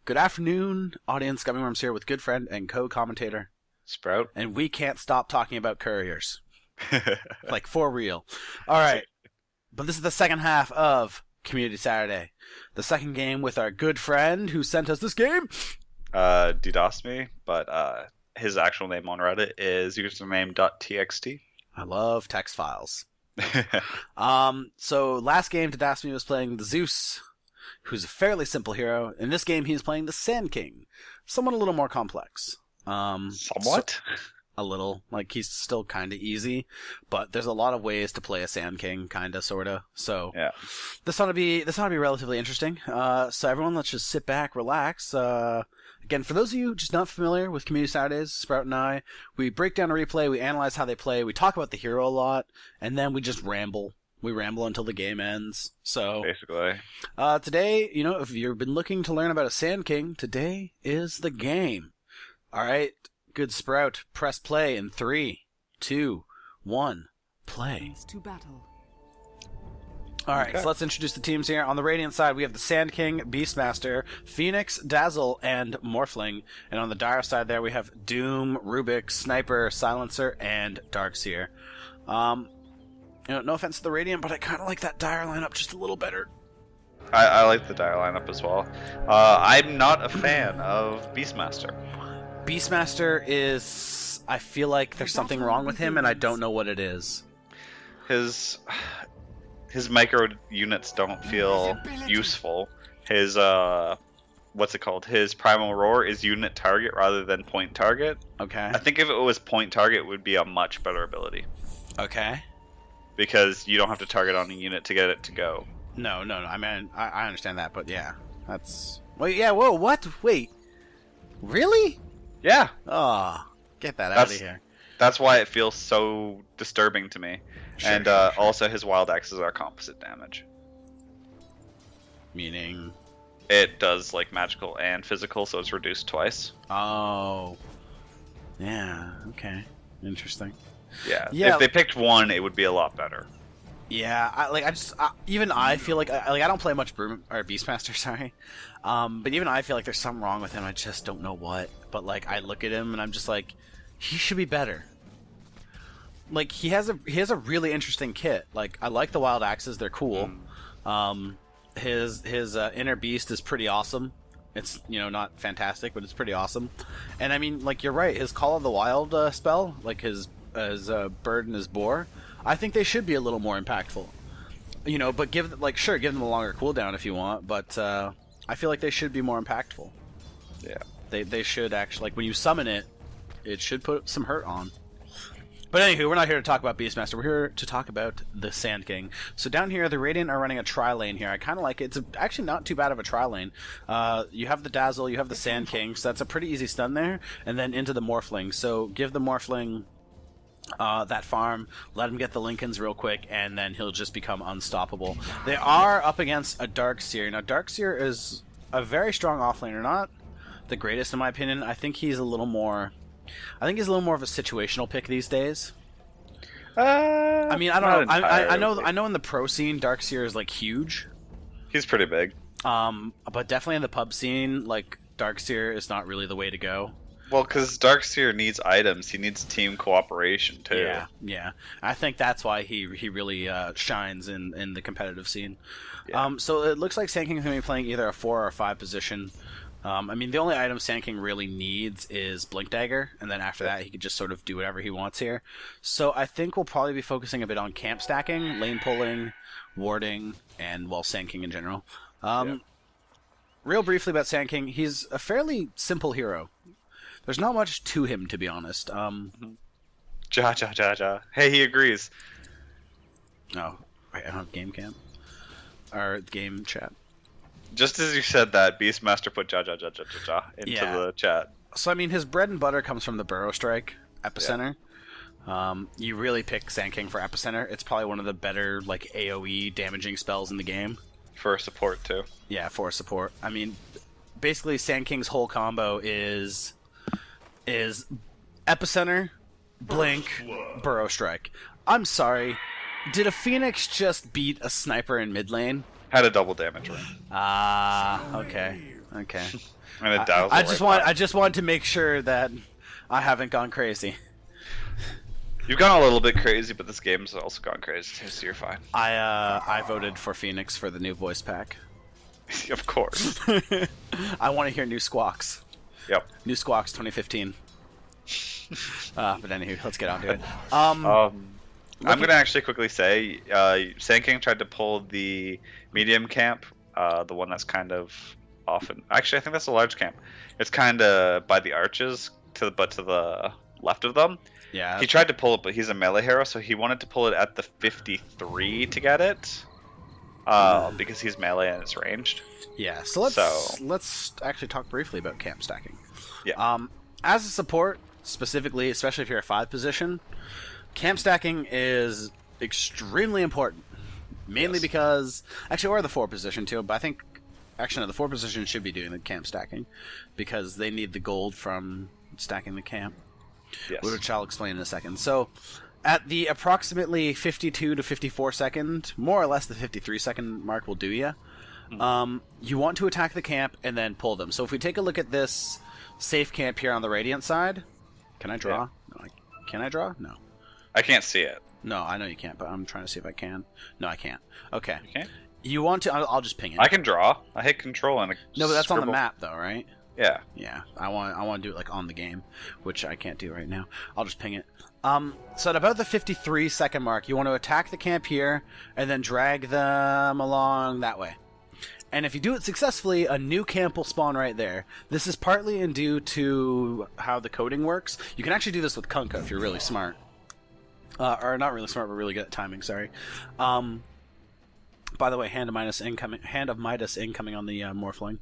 Good afternoon, audience. Gummyworms here with good friend and co-commentator. Sprout. And we can't stop talking about couriers. Like, for real. Alright, but this is the second half of Community Saturday. The second game with our good friend who sent us this game. Deedasmi, but his actual name on Reddit is username.txt. I love text files. So last game, Deedasmi was playing the Zeus, who's a fairly simple hero. In this game, he's playing the Sand King, someone a little more complex. Somewhat? A little. Like, he's still kind of easy, but there's a lot of ways to play a Sand King, kind of, sort of. So yeah, this ought to be relatively interesting. So everyone, let's just sit back, relax. Again, for those of you just not familiar with Community Saturdays, Sproutt and I, we break down a replay, we analyze how they play, we talk about the hero a lot, and then we just ramble. We ramble until the game ends. So basically, today, if you've been looking to learn about a Sand King, today is the game. All right, good Sprout. Press play in 3, 2, 1, play. To battle. All right, Okay. so let's introduce the teams here. On the Radiant side, we have the Sand King, Beastmaster, Phoenix, Dazzle, and Morphling. And on the Dire side there, we have Doom, Rubik, Sniper, Silencer, and Darkseer. No offense to the Radiant, but I kind of like that Dire lineup just a little better. I like the Dire lineup as well. I'm not a fan of Beastmaster. Beastmaster is... I feel like there's something wrong with him, and I don't know what it is. His micro units don't feel useful. His what's it called? His primal roar is unit target rather than point target. Okay. I think if it was point target, it would be a much better ability Okay. because you don't have to target on a unit to get it to go. No. I mean, I understand that, but yeah. That's... Wait, yeah, whoa, what? Wait. Really? Yeah, Oh, get that out of here. that's why it feels so disturbing to me. Sure, And sure. also his wild axes are composite damage. Meaning... It does like magical and physical, so it's reduced twice. Oh. Yeah, okay. Interesting. Yeah. Yeah. If they picked one, it would be a lot better. Yeah, I feel like I don't play much Beastmaster, sorry. But even I feel like there's something wrong with him. I just don't know what. But like I look at him and I'm just like, he should be better. Like he has a really interesting kit. Like I like the wild axes; they're cool. His inner beast is pretty awesome. It's not fantastic, but it's pretty awesome. And I mean, like you're right. His Call of the Wild spell, like his bird and his boar, I think they should be a little more impactful. But give them a longer cooldown if you want. But I feel like they should be more impactful. Yeah. They should actually, like when you summon it, it should put some hurt on. But anywho, we're not here to talk about Beastmaster. We're here to talk about the Sand King. So down here, the Radiant are running a tri-lane here. I kind of like it. It's actually not too bad of a tri-lane. You have the Dazzle, you have the Sand King, so that's a pretty easy stun there. And then into the Morphling. So give the Morphling that farm, let him get the Lincolns real quick, and then he'll just become unstoppable. They are up against a Darkseer. Now, Darkseer is a very strong offlaner, not the greatest in my opinion. I think he's a little more of a situational pick these days. I mean, I don't know. I know in the pro scene, Darkseer is like huge. He's pretty big. But definitely in the pub scene, like Darkseer is not really the way to go. Well, because Darkseer needs items. He needs team cooperation too. Yeah. I think that's why he really shines in the competitive scene. Yeah. So it looks like Sand King is going to be playing either a 4 or a 5 position. I mean, the only item Sand King really needs is Blink Dagger, and then after that, he could just sort of do whatever he wants here. So I think we'll probably be focusing a bit on camp stacking, lane pulling, warding, and, well, Sand King in general. Real briefly about Sand King, he's a fairly simple hero. There's not much to him, to be honest. Ja. Hey, he agrees. Oh, wait, I don't have game cam? Or game chat. Just as you said that, Beastmaster put ja into Yeah. the chat. So, I mean, his bread and butter comes from the Burrow Strike, Epicenter. You really pick Sand King for Epicenter. It's probably one of the better, like, AoE damaging spells in the game. For support too. Yeah, for support. I mean, basically, Sand King's whole combo is Epicenter, Blink, Burrow Strike. I'm sorry. Did a Phoenix just beat a Sniper in mid lane? Had a double damage ring. Ah, okay. Okay. And a dazzle. I just wanted to make sure that I haven't gone crazy. You've gone a little bit crazy, but this game's also gone crazy too, so you're fine. I voted for Phoenix for the new voice pack. Of course. I want to hear new squawks. Yep. New squawks 2015. But anyway, let's get on to it. I'm going to actually quickly say, Sand King tried to pull the medium camp, the one that's kind of often... Actually, I think that's a large camp. It's kind of by the arches, to the left of them. Yeah. He tried to pull it, but he's a melee hero, so he wanted to pull it at the 53 to get it, because he's melee and it's ranged. Yeah, so let's actually talk briefly about camp stacking. Yeah. As a support, specifically, especially if you're a 5 position, camp stacking is extremely important. Mainly because... Actually, or the 4 position too, but I think... Actually, no, the 4 position should be doing the camp stacking, because they need the gold from stacking the camp. Yes. Which I'll explain in a second. So, at the approximately 52 to 54 second, more or less the 53 second mark will do you. You want to attack the camp and then pull them. So if we take a look at this safe camp here on the Radiant side, can I draw? Yeah. No, can I draw? No. I can't see it. No, I know you can't, but I'm trying to see if I can. No, I can't. Okay. You can't? You want to... I'll just ping it. I can draw. I hit control and No, but that's scribble. on the map though, right? Yeah. Yeah, I want to do it like on the game, which I can't do right now. I'll just ping it. So at about the 53 second mark, you want to attack the camp here, and then drag them along that way. And if you do it successfully, a new camp will spawn right there. This is partly due to how the coding works. You can actually do this with Kunkka if you're really smart. Or not really smart, but really good at timing, sorry. By the way, Hand of Midas incoming on the Morphling.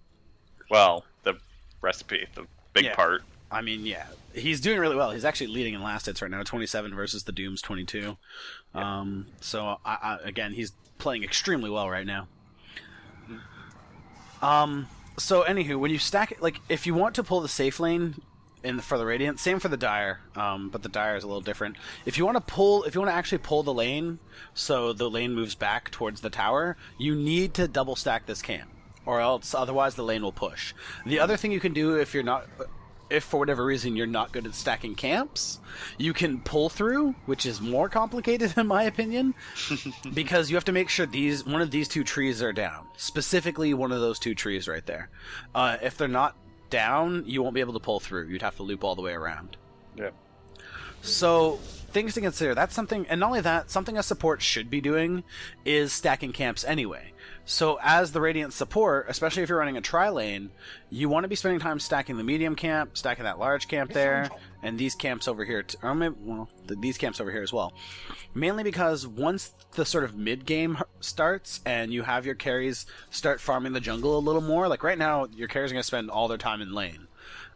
Well, the recipe, the big part. I mean, yeah, he's doing really well. He's actually leading in last hits right now, 27 versus the Doom's 22. Yeah. So again, he's playing extremely well right now. So anywho, when you stack it, like if you want to pull the safe lane for the Radiant, same for the Dire, but the Dire is a little different. If you want to actually pull the lane, so the lane moves back towards the tower, you need to double stack this camp. Or else, otherwise the lane will push. The other thing you can do if for whatever reason you're not good at stacking camps, you can pull through, which is more complicated in my opinion, because you have to make sure one of these 2 trees are down. Specifically, one of those 2 trees right there. If they're not down, you won't be able to pull through. You'd have to loop all the way around. Yeah. So, things to consider. That's something, and not only that, something a support should be doing is stacking camps anyway. So as the Radiant support, especially if you're running a tri-lane, you want to be spending time stacking the medium camp, stacking that large camp there, and these camps over here, these camps over here as well. Mainly because once the sort of mid-game starts and you have your carries start farming the jungle a little more, like right now your carries are going to spend all their time in lane.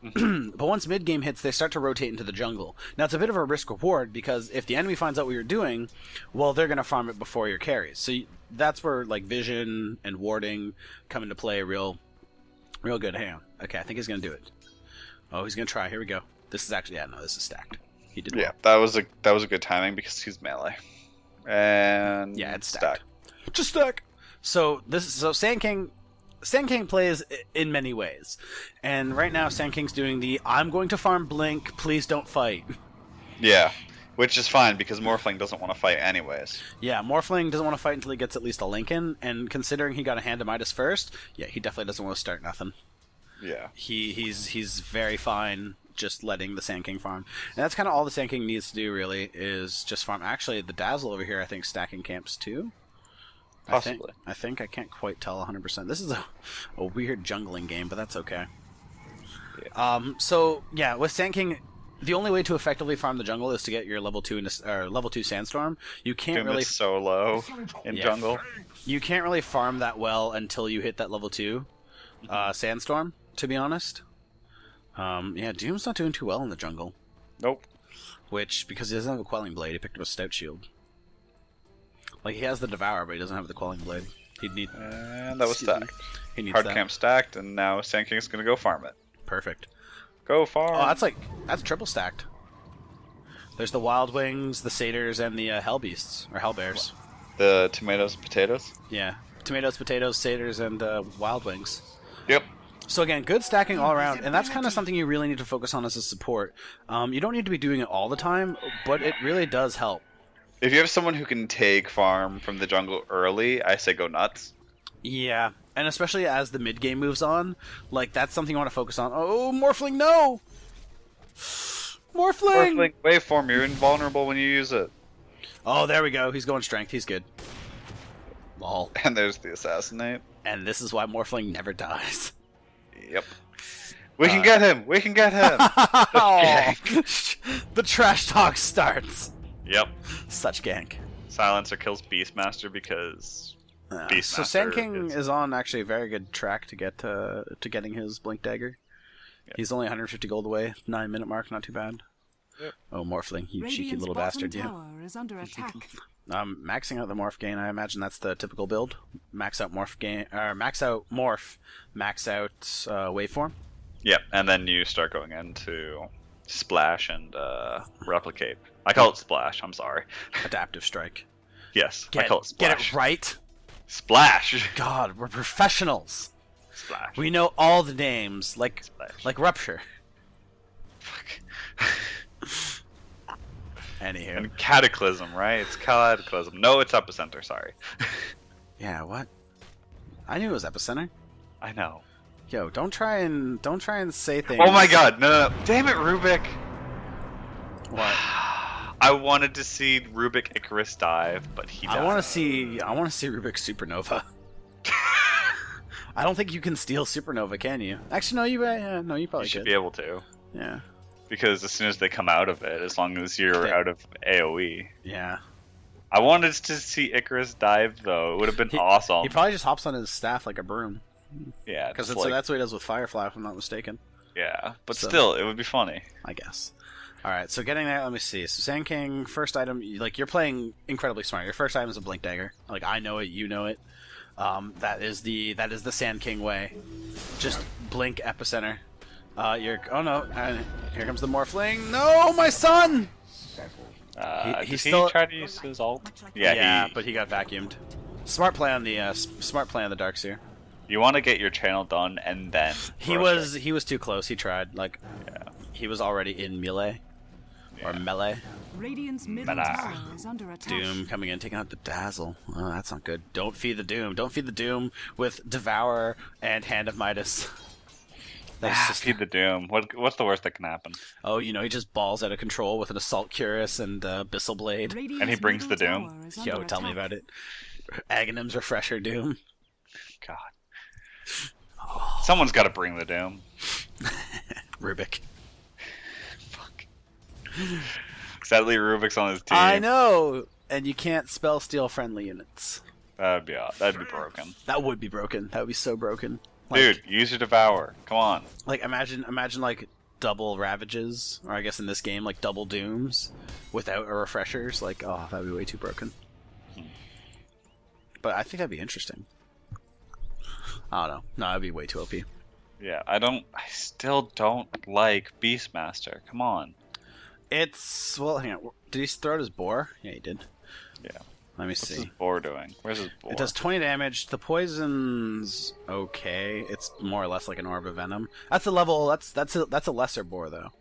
But once mid-game hits, they start to rotate into the jungle. Now, it's a bit of a risk-reward, because if the enemy finds out what you're doing, well, they're going to farm it before your carries. So that's where, like, vision and warding come into play real good. Hang on. Okay, I think he's going to do it. Oh, he's going to try. Here we go. This is actually... Yeah, no, this is stacked. He did well. That was a good timing, because he's melee. And... Yeah, it's stacked. Just stack! So Sand King plays in many ways. And right now, Sand King's doing the, I'm going to farm Blink, please don't fight. Yeah, which is fine, because Morphling doesn't want to fight anyways. Yeah, Morphling doesn't want to fight until he gets at least a Lincoln, and considering he got a Hand of Midas first, yeah, he definitely doesn't want to start nothing. Yeah. He's very fine just letting the Sand King farm. And that's kind of all the Sand King needs to do, really, is just farm. Actually, the Dazzle over here, I think, stacking camps too. Possibly. I think I can't quite tell 100%. This is a weird jungling game, but that's okay. Yeah. So yeah, with Sand King, the only way to effectively farm the jungle is to get your level 2 Sandstorm. You can't Doom really is so low in jungle. You can't really farm that well until you hit that level 2 Sandstorm. To be honest, yeah, Doom's not doing too well in the jungle. Nope. Which, because he doesn't have a Quelling Blade, he picked up a Stout Shield. Like, he has the Devour, but he doesn't have the Quelling Blade. He'd need... And that was stacked. He needs Hard that. camp stacked, and now Sand King's going to go farm it. Perfect. Go farm! Oh, that's triple stacked. There's the Wild Wings, the Satyrs, and the Hell Beasts, or Hell Bears. The tomatoes, potatoes? Yeah. Tomatoes, potatoes, Satyrs, and Wild Wings. Yep. So again, good stacking all around, and that's kind of something you really need to focus on as a support. You don't need to be doing it all the time, but it really does help. If you have someone who can take farm from the jungle early, I say go nuts. Yeah, and especially as the mid game moves on, like that's something you want to focus on. Oh, Morphling, no! Morphling! Morphling waveform, you're invulnerable when you use it. Oh, there we go. He's going strength. He's good. Lol. And there's the assassinate. And this is why Morphling never dies. Yep. We can get him! We can get him! The trash talk starts. Yep. Such gank. Silencer kills Beastmaster because Beastmaster so Sand King is on actually a very good track to get to getting his Blink Dagger. Yep. He's only 150 gold away. 9-minute mark, not too bad. Yep. Oh, Morphling, you cheeky little bastard, you. Is under attack. Maxing out the morph gain. I imagine that's the typical build. Max out morph gain, or max out morph, max out waveform. Yep, and then you start going into splash and replicate. I call it splash. I'm sorry. Adaptive strike. Yes, I call it splash. Get it right. Splash. God, we're professionals. Splash. We know all the names, like Rupture. Fuck. Anywho. And Cataclysm, right? It's Cataclysm. No, it's Epicenter. Sorry. Yeah, what? I knew it was Epicenter. I know. Yo, don't try and say things. Oh my God! No! Damn it, Rubik. What? I wanted to see Rubik Icarus dive, but he died. I want to see Rubik Supernova. I don't think you can steal Supernova, can you? Actually, no. You probably should could. be able to. Yeah. Because as soon as they come out of it, as long as you're out of AoE. Yeah. I wanted to see Icarus dive, though. It would have been awesome. He probably just hops on his staff like a broom. Yeah. Because that's what he does with Firefly, if I'm not mistaken. Yeah, but still, it would be funny. I guess. Alright, so getting there, let me see. So Sand King, first item, like, you're playing incredibly smart. Your first item is a Blink Dagger. Like, I know it, you know it. That is the Sand King way. Just blink Epicenter. Oh no, here comes the Morphling. No, my son! He still tried to use his ult? Yeah, but he got vacuumed. Smart play on the Darks here. You want to get your channel done and then he was too close. He tried. Like, he was already in melee or melee. Radiant's middle tower is under attack. Doom coming in, taking out the Dazzle. Oh, that's not good. Don't feed the Doom. Don't feed the Doom with Devour and Hand of Midas. Feed the Doom. What's the worst that can happen? Oh, he just balls out of control with an Assault Cuirass and Abyssal Blade. And he brings the Doom. Yo, tell me about it. Aghanim's Refresher Doom. God. Someone's got to bring the Doom. Rubik. Fuck. Sadly, Rubik's on his team. I know! And you can't spell steal friendly units. That'd be odd. That'd be broken. That would be broken. That would be so broken. Like, dude, use your Devour. Come on. Like, imagine like double Ravages, or I guess in this game, like double Dooms without a Refreshers. Like, oh, that'd be way too broken. But I think that'd be interesting. I don't know. No, that'd be way too OP. Yeah, I still don't like Beastmaster. Come on. Well, hang on. Did he throw out his boar? Yeah, he did. Yeah. Let me see. What's his boar doing? Where's his boar? It does 20 damage. The poison's okay. It's more or less like an orb of venom. That's a level. That's a lesser boar though.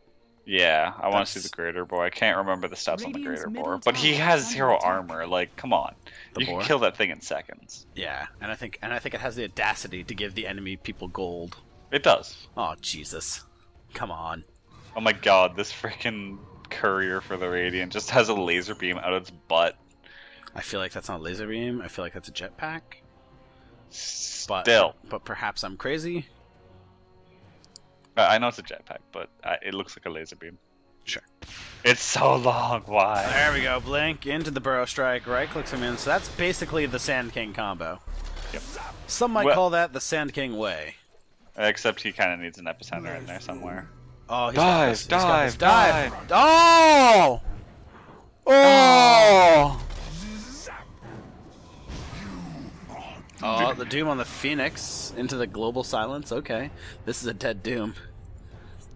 Yeah, I want to see the greater boar. I can't remember the stats on the greater boar, but he has 0 armor. Like, come on, you can kill that thing in seconds. Yeah, and I think it has the audacity to give the enemy people gold. It does. Oh Jesus, come on. Oh my God, this freaking courier for the Radiant just has a laser beam out of its butt. I feel like that's not a laser beam. I feel like that's a jetpack. Still. But perhaps I'm crazy. I know it's a jetpack, but it looks like a laser beam. Sure. It's so long. Why? There we go. Blink into the Burrow Strike. Right clicks him in. So that's basically the Sand King combo. Yep. Some might call that the Sand King way. Except he kind of needs an epicenter in there somewhere. Oh, he's dive! Oh! Oh! Oh, the Doom on the Phoenix into the global silence. Okay, this is a dead Doom.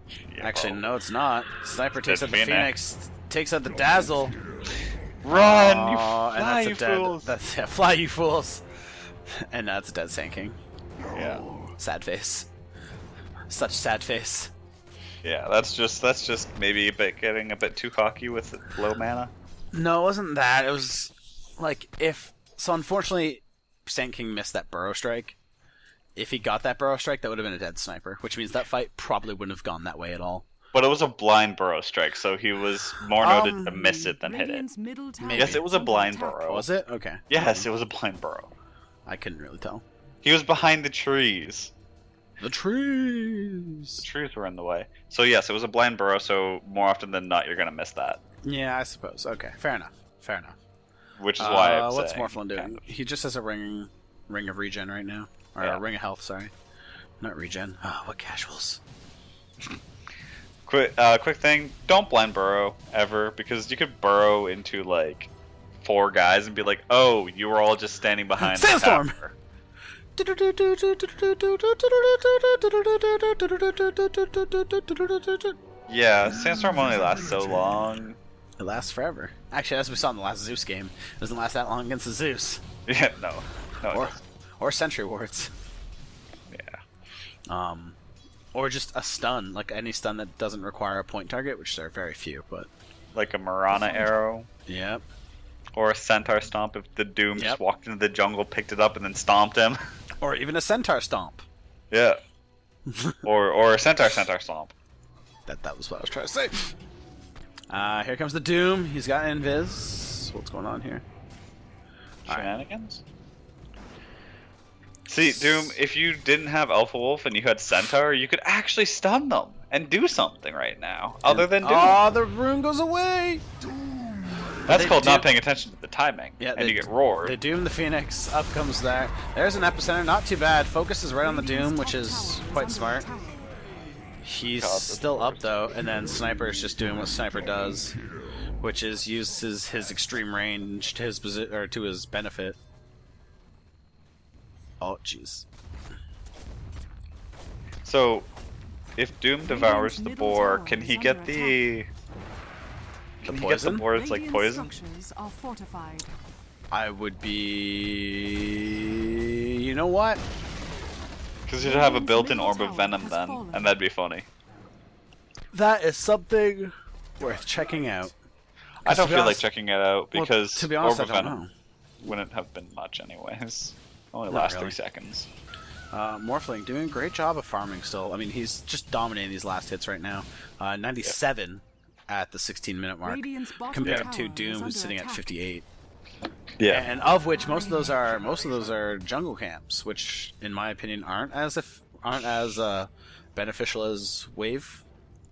Yeah, actually, no, it's not. Sniper takes out the Phoenix, takes out the Dazzle. Run, you fly, you fools! Fly, you fools! And that's a dead Sand King. Yeah. Sad face. Such sad face. Yeah, that's just maybe getting a bit too cocky with low mana. No, it wasn't that. It was like so. Unfortunately, Sand King missed that burrow strike. If he got that burrow strike, that would have been a dead sniper, which means that fight probably wouldn't have gone that way at all. But it was a blind burrow strike, so he was more noted to miss it than hit it. Yes, it was a blind burrow. Was it? Okay. Yes, it was a blind burrow. I couldn't really tell. He was behind the trees. The trees. The trees were in the way. So yes, it was a blind burrow, so more often than not, you're going to miss that. Yeah, I suppose. Okay, fair enough. Fair enough. Which is why I'm what's saying, Morphlin doing? kind of. He just has a ring of regen right now. Or Yeah. a ring of health, sorry. Not regen. Oh, what casuals. Quick thing, don't blind burrow ever, because you could burrow into like 4 guys and be like, oh, you were all just standing behind the Sandstorm! tower. Yeah, Sandstorm only lasts so long. It lasts forever. Actually, as we saw in the last Zeus game, it doesn't last that long against the Zeus. Yeah, no. it Or, doesn't. or Sentry Wards. Yeah. Or just a stun, like any stun that doesn't require a point target, which there are very few, but... Like a Marana arrow. Yep. Or a Centaur Stomp if the Doom Yep. just walked into the jungle, picked it up, and then stomped him. Or even a Centaur Stomp. Yeah. or a Centaur Stomp. That was what I was trying to say. Here comes the Doom. He's got Invis. What's going on here? Shenanigans? See, Doom, if you didn't have Alpha Wolf and you had Centaur, you could actually stun them and do something right now, other than Doom. Oh, the rune goes away! That's they called do- not paying attention to the timing, Yeah, and you get roared. They Doom the Phoenix. Up comes there. There's an Epicenter. Not too bad. Focus is right on the Doom, which is quite smart. He's God, that's still up worse. though, and then Sniper is just doing what Sniper does, which is uses his extreme range to his to his benefit. Oh, jeez. So, if Doom devours the boar, can he get the... The Can he get the poison? boar's like poison? Structures are fortified. I would be. You know what? Because you'd have a built-in orb of venom then, and that'd be funny. That is something worth checking out. I don't to be feel like honest- checking it out Well, because to be honest, orb I of don't venom know. wouldn't have been much anyways. Only Not last really. 3 seconds. Morphling doing a great job of farming still. I mean, he's just dominating these last hits right now. 97 at the 16-minute mark, Radiant's bottom compared tower to is Doom, under who's sitting at attack. 58. Yeah. And of which most of those are jungle camps, which in my opinion aren't as beneficial as wave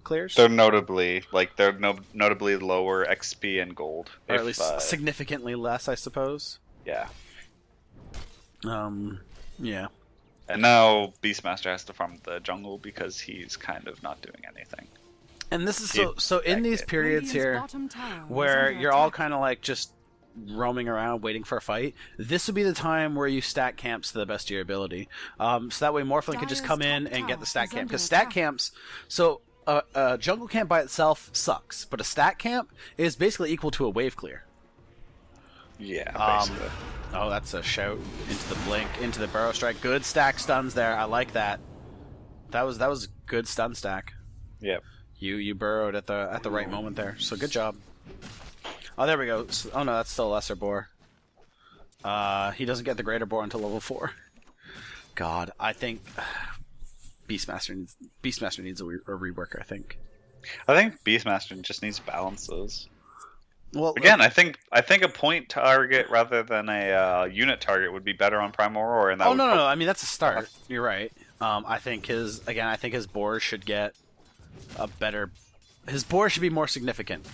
clears, They're notably notably lower XP and gold. or if, at least significantly less, I suppose. yeah. Yeah. And now Beastmaster has to farm the jungle because he's kind of not doing anything. And this is He- so in these Radiant's periods here bottom tower is where under you're all attack. kind of like just roaming around waiting for a fight, this would be the time where you stack camps to the best of your ability. So that way Morphling can just Dire's come in top and get the tower stack is camp. under Because stack attack. camps, so a jungle camp by itself sucks, but a stack camp is basically equal to a wave clear. Yeah, Um, basically. Oh, that's a shout into the blink, into the burrow strike. Good stack stuns there. I like that. That was good stun stack. Yep. You burrowed at the right moment there. So good job. Oh, there we go. Oh no, that's still a lesser boar. He doesn't get the greater boar until level 4. God, I think Beastmaster needs a rework. I think. I think Beastmaster just needs balances. Well, Again, I think a point target rather than a unit target would be better on Primal Roar, and that Oh would no. I mean that's a start. You're right. I think his boar should get a better. His boar should be more significant.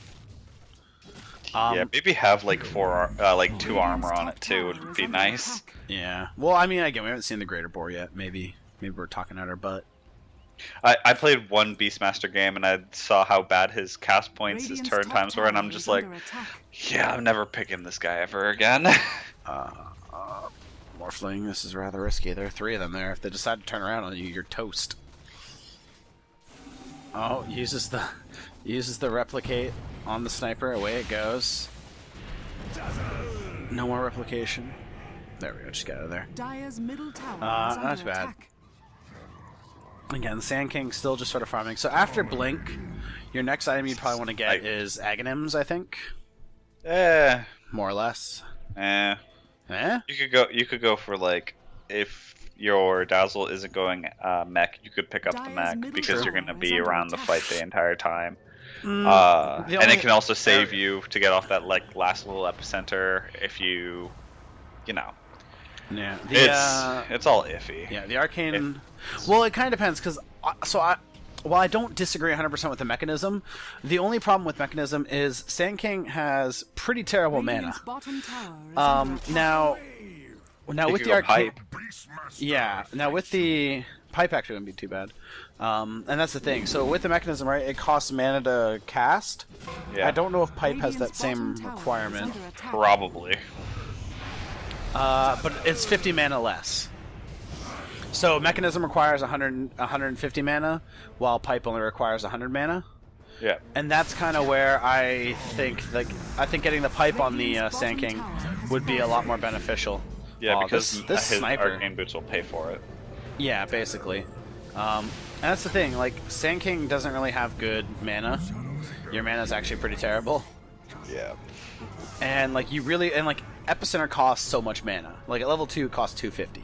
yeah, maybe have like 2 armor on it too would be nice. Yeah. Well, I mean, again, we haven't seen the greater boar yet. Maybe we're talking out our butt. I played one Beastmaster game and I saw how bad his cast points, his Radiant's turn top times were, and tower I'm just is like, under attack. yeah, I'm never picking this guy ever again. Morphling, this is rather risky. There are 3 of them there. If they decide to turn around on you, you're toast. Oh, uses the replicate on the sniper. Away it goes. No more replication. There we go. Just got out of there. Dire's middle tower is Not under too bad. attack. Again, the Sand King still just sort of farming. So after Blink, your next item you probably want to get is Aghanims, I think. More or less. You could go for like, if your Dazzle isn't going mech, you could pick up the mech because you're going to be around the fight the entire time. And it can also save you to get off that like last little epicenter if you know. Yeah, it's all iffy. Yeah, the arcane. Well, it kind of depends because while I don't disagree 100% with the mechanism, the only problem with mechanism is Sand King has pretty terrible mana. Now with the arcane, now with the pipe actually wouldn't be too bad. And that's the thing. So with the mechanism, right, it costs mana to cast. Yeah. I don't know if pipe has that same requirement. Probably. But it's 50 mana less. So mechanism requires 150 mana, while pipe only requires 100 mana. Yeah. And that's kind of where I think getting the pipe on the Sand King would be a lot more beneficial. Yeah, because this his sniper arcane boots will pay for it. Yeah, basically. And that's the thing. Like Sand King doesn't really have good mana. Your mana is actually pretty terrible. Yeah. And like Epicenter costs so much mana. Like at level 2 it costs 250.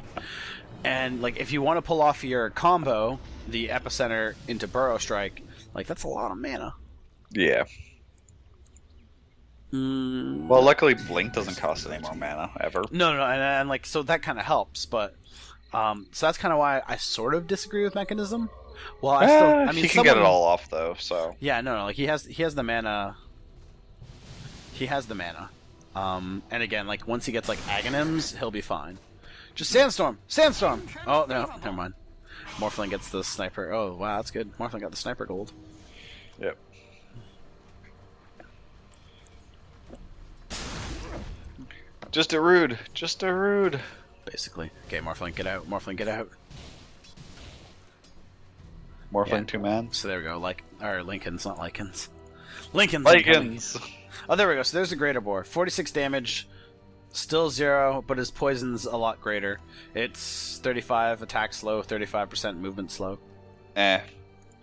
And like if you want to pull off your combo, the Epicenter into Burrow Strike, like that's a lot of mana. Yeah. Well, luckily Blink doesn't cost any more mana ever. No, and like so that kind of helps, but so that's kind of why I sort of disagree with mechanism. Well, I mean he can get it all off though, so. Yeah, no, like he has the mana. He has the mana. And again, like once he gets like Aghanims, he'll be fine. Just Sandstorm! Oh, no, never mind. Morphling gets the sniper. Oh, wow, that's good. Morphling got the sniper gold. Yep. Just a rude. Basically. Okay, Morphling, get out. Morphling, get out. Morphling 2-man. So there we go. Lincolns, not Lycans. Lycans! Oh, there we go. So there's a greater boar. 46 damage. Still 0, but his poison's a lot greater. It's 35 attack slow, 35% movement slow.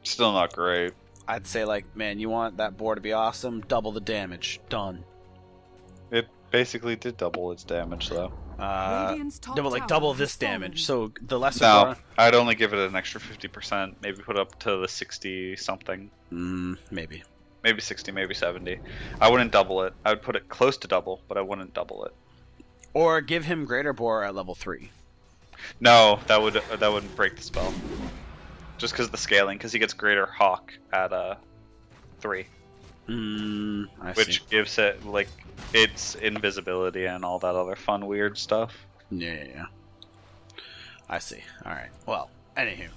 Still not great. I'd say, like, man, you want that boar to be awesome? Double the damage. Done. It basically did double its damage, though. Double this damage. So the lesser No, boar... I'd only give it an extra 50%. Maybe put up to the 60-something. Maybe. Maybe 60, maybe 70. I wouldn't double it. I would put it close to double, but I wouldn't double it. Or give him Greater Boar at level 3. No, that wouldn't break the spell. Just because of the scaling, because he gets Greater Hawk at 3. Which gives it, like, its invisibility and all that other fun, weird stuff. Yeah. I see. Alright. Well, anywho.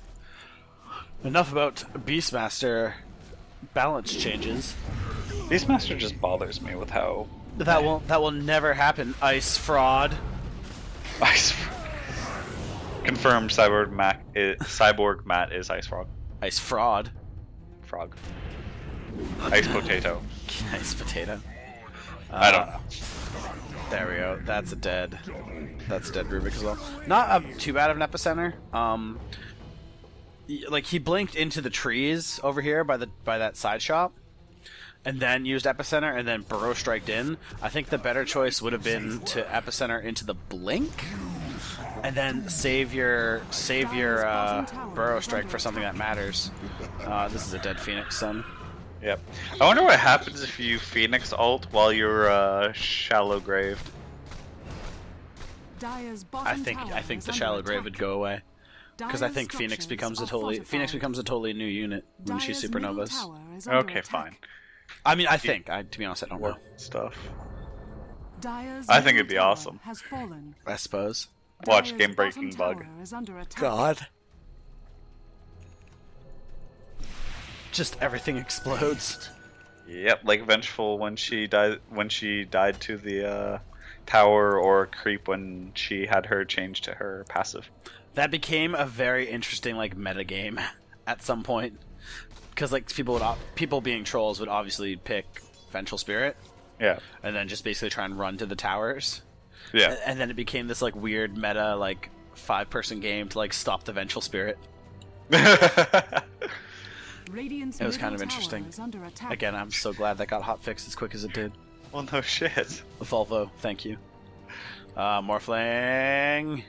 Enough about Beastmaster balance changes. Beastmaster just bothers me with how... That will never happen, Ice Fraud. Confirmed Cyborg Matt is Ice Frog. Ice Fraud. Frog. Ice Potato. Ice Potato. I don't know. There we go. That's a dead Rubik as well. Not too bad of an epicenter. Like he blinked into the trees over here by that side shop, and then used epicenter and then burrow striked in. I think the better choice would have been to epicenter into the blink, and then save your burrow strike for something that matters. This is a dead Phoenix Sun. Yep. I wonder what happens if you Phoenix ult while you're shallow graved. I think the shallow grave would go away. Because I think Phoenix becomes a totally new unit when she supernovas. Okay, fine. I mean, I think. To be honest, I don't know. Stuff. I think it'd be awesome. I suppose. Watch Game Breaking Bug. God. Just everything explodes. Yep, like Vengeful when she died to the tower, or Creep when she had her change to her passive. That became a very interesting like meta game at some point, because like people being trolls would obviously pick Vengeful Spirit, yeah, and then just basically try and run to the towers, yeah, and then it became this like weird meta like 5-person game to like stop the Vengeful Spirit. Radiant's It was kind middle of tower interesting. is under attack. Again, I'm so glad that got hotfixed as quick as it did. Well, no shit. Volvo, thank you. Morphling.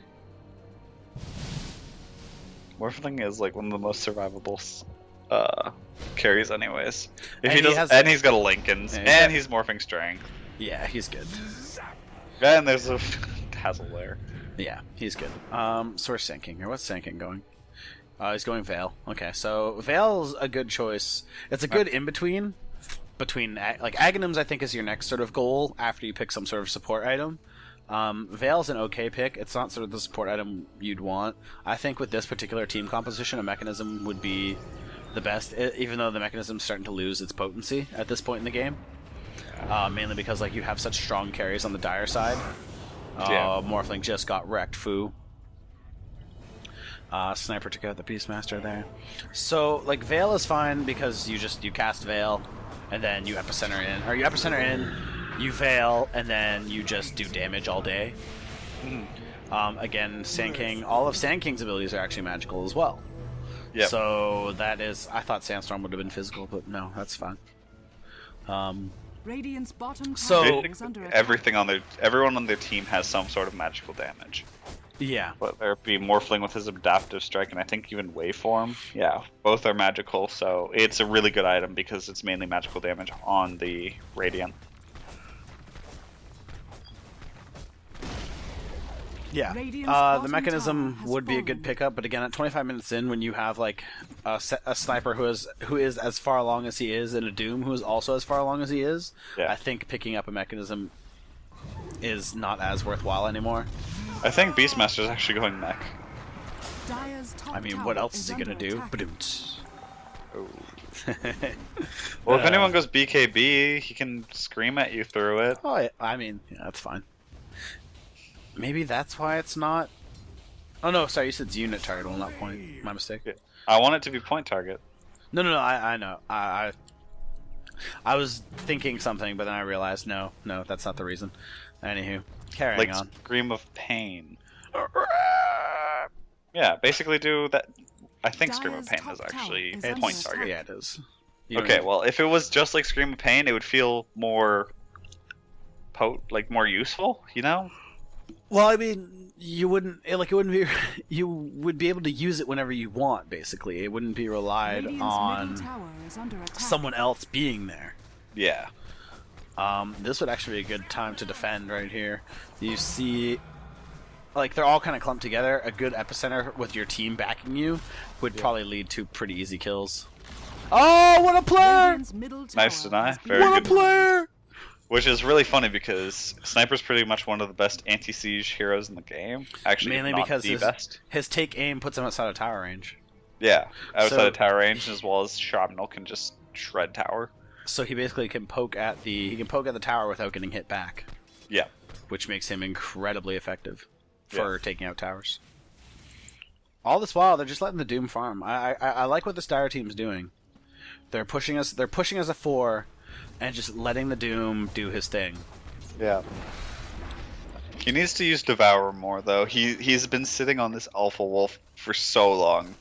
Morphling is like one of the most survivable carries, anyways. If And he he does, has- and he's got a Lincoln's, Yeah, and he's morphing strength, Yeah, he's good. and there's a Dazzle there. Yeah, he's good. So we're sinking here. What's sinking going? He's going Veil. Okay, so Veil's a good choice. It's a good in-between. Like, Aghanim's, I think, is your next sort of goal after you pick some sort of support item. Veil's an okay pick. It's not sort of the support item you'd want. I think with this particular team composition, a Mechanism would be the best, even though the Mechanism's starting to lose its potency at this point in the game. Mainly because, like, you have such strong carries on the Dire side. Morphling just got wrecked, foo. Sniper took out the Beastmaster there. So, like, Veil is fine because you cast Veil, and then you Epicenter in. Or you Epicenter in, you Veil, and then you just do damage all day. Again, Sand King, all of Sand King's abilities are actually magical as well. Yep. So, that is... I thought Sandstorm would have been physical, but no, that's fine. Radiant's bottom So- tower I think is under attack. everyone on their team has some sort of magical damage. Yeah. Whether it be Morphling with his Adaptive Strike, and I think even Waveform. Yeah, both are magical, so it's a really good item because it's mainly magical damage on the Radiant. Yeah, Radiant's the bottom Mechanism tower has would be a good fallen. pickup, but again, at 25 minutes in, when you have like a sniper who is as far along as he is, and a Doom who is also as far along as he is, Yeah. I think picking up a Mechanism is not as worthwhile anymore. I think Beastmaster is actually going mech. Dire's top I mean, tower what else is he under gonna do? attack. Badooms. Well, if anyone goes BKB, he can scream at you through it. Oh, yeah, I mean, yeah, that's fine. Maybe that's why it's not. Oh no, sorry, you said it's unit target, well, not point. My mistake. Yeah. I want it to be point target. No, I know. I was thinking something, but then I realized no, that's not the reason. Anywho, carrying Like on. Scream of Pain. Yeah, basically do that. I think Scream of Dire's Pain is top actually tower is point under target. Yeah, it is. You Okay, don't- well, if it was just like Scream of Pain, it would feel more more useful, you know? Well, I mean, you wouldn't be. You would be able to use it whenever you want. Basically, it wouldn't be relied Radiant's on middle tower is under attack. someone else being there. Yeah. This would actually be a good time to defend right here. You see, like, they're all kind of clumped together. A good epicenter with your team backing you would probably lead to pretty easy kills. Oh, what a player! Radiant's middle Nice tower deny. has been Very What a good. player! Which is really funny because Sniper's pretty much one of the best anti-siege heroes in the game. Actually, Mainly if not because the best. his take aim puts him outside of tower range. Yeah, outside So- of tower range, as well as Shrapnel can just shred tower. So he basically can poke at the tower without getting hit back, Yeah. which makes him incredibly effective for taking out towers. All this while, they're just letting the Doom farm. I like what the Dire team's doing. They're pushing us. They're pushing us a 4, and just letting the Doom do his thing. Yeah. He needs to use Devour more, though. He's been sitting on this Alpha Wolf for so long,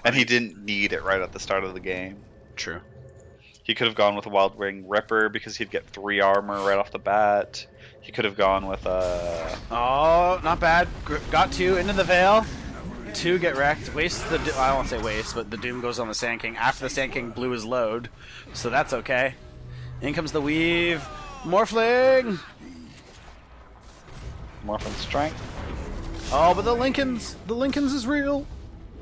and he didn't need it right at the start of the game. True. He could have gone with a Wild Wing Ripper because he'd get 3 armor right off the bat. He could have gone with a... Oh, not bad. Got 2 into the Veil. 2 get wrecked. Waste the... I won't say waste, but the Doom goes on the Sand King after the Sand King blew his load. So that's okay. In comes the Weave. Morphling! Morphin Strength. Oh, but the Lincolns is real.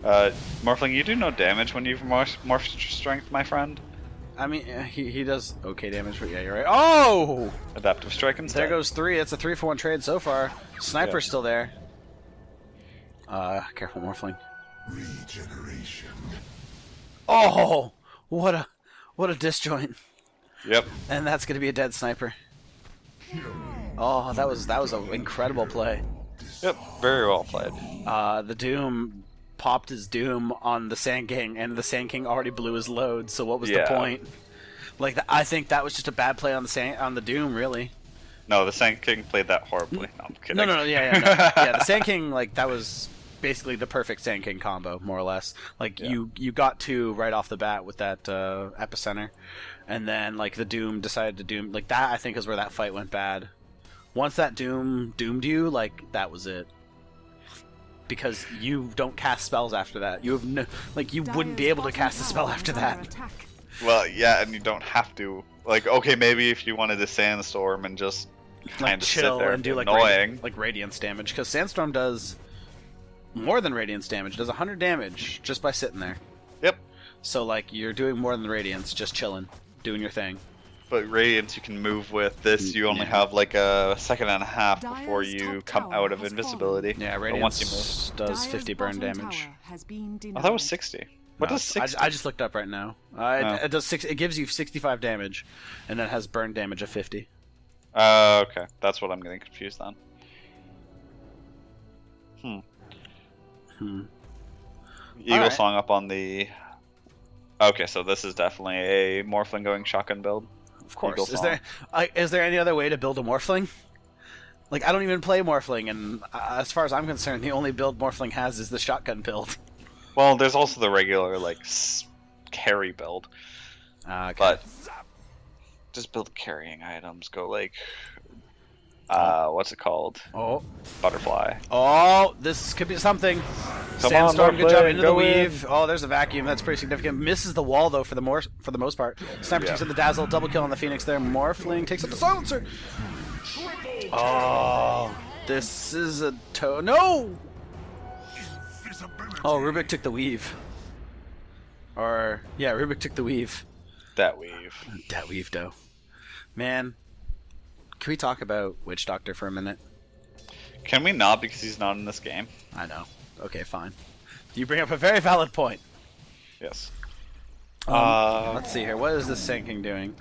Morphling, you do no damage when you've Morph Strength, my friend. I mean, he does okay damage, but yeah, you're right. Oh! Adaptive Strike instead. There goes 3. It's a 3-for-1 trade so far. Sniper's Yeah. still there. Careful, Morphling. Regeneration. Oh! What a disjoint. Yep. And that's gonna be a dead Sniper. Oh, that was an incredible play. Yep. Very well played. The Doom popped his Doom on the Sand King, and the Sand King already blew his load. So what was the Yeah. point? Like, I think that was just a bad play on the Doom, really. No, the Sand King played that horribly. No, I'm kidding. No, yeah, the Sand King, like, that was basically the perfect Sand King combo, more or less. Like you got 2 right off the bat with that epicenter, and then like the Doom decided to Doom. Like that, I think is where that fight went bad. Once that Doom doomed you, like that was it. Because you don't cast spells after that. You have no, like you wouldn't be able to cast a spell after that. Well, yeah, and you don't have to. Like, okay, maybe if you wanted to Sandstorm and just kind of chill sit there and do like annoying, Radiance damage, because Sandstorm does more than Radiance damage. It does 100 damage just by sitting there. Yep. So like you're doing more than Radiance, just chilling, doing your thing. But Radiance you can move with. This you only have like a second and a half before you come out of invisibility. Yeah, But once you Radiance move. does 50 burn damage. Oh, that was 60. What No, does 60? I just looked up right now. It does it gives you 65 damage, and then has burn damage of 50. Okay, that's what I'm getting confused on. Eagle Alright. Song up on the. Okay, so this is definitely a Morphling going shotgun build. Of course. Eagle Song. Is there any other way to build a Morphling? Like I don't even play Morphling, and as far as I'm concerned, the only build Morphling has is the shotgun build. Well, there's also the regular like carry build, Okay. but just build carrying items. Go like, what's it called? Oh, Butterfly. this could be something. Come Sandstorm, on, good job Morphling, into the go in. weave. Oh, there's a vacuum. That's pretty significant. Misses the wall though for the most part. Sniper takes out the dazzle. Double kill on the Phoenix there. Morphling takes out the silencer. Oh, this is a no. Oh, Rubik took the weave. Or yeah, Rubik took the weave. That weave. That weave though. Man, can we talk about Witch Doctor for a minute? Can we not because he's not in this game? I know. Okay, fine. You bring up a very valid point. Yes. Let's see here. What is this Sand King doing?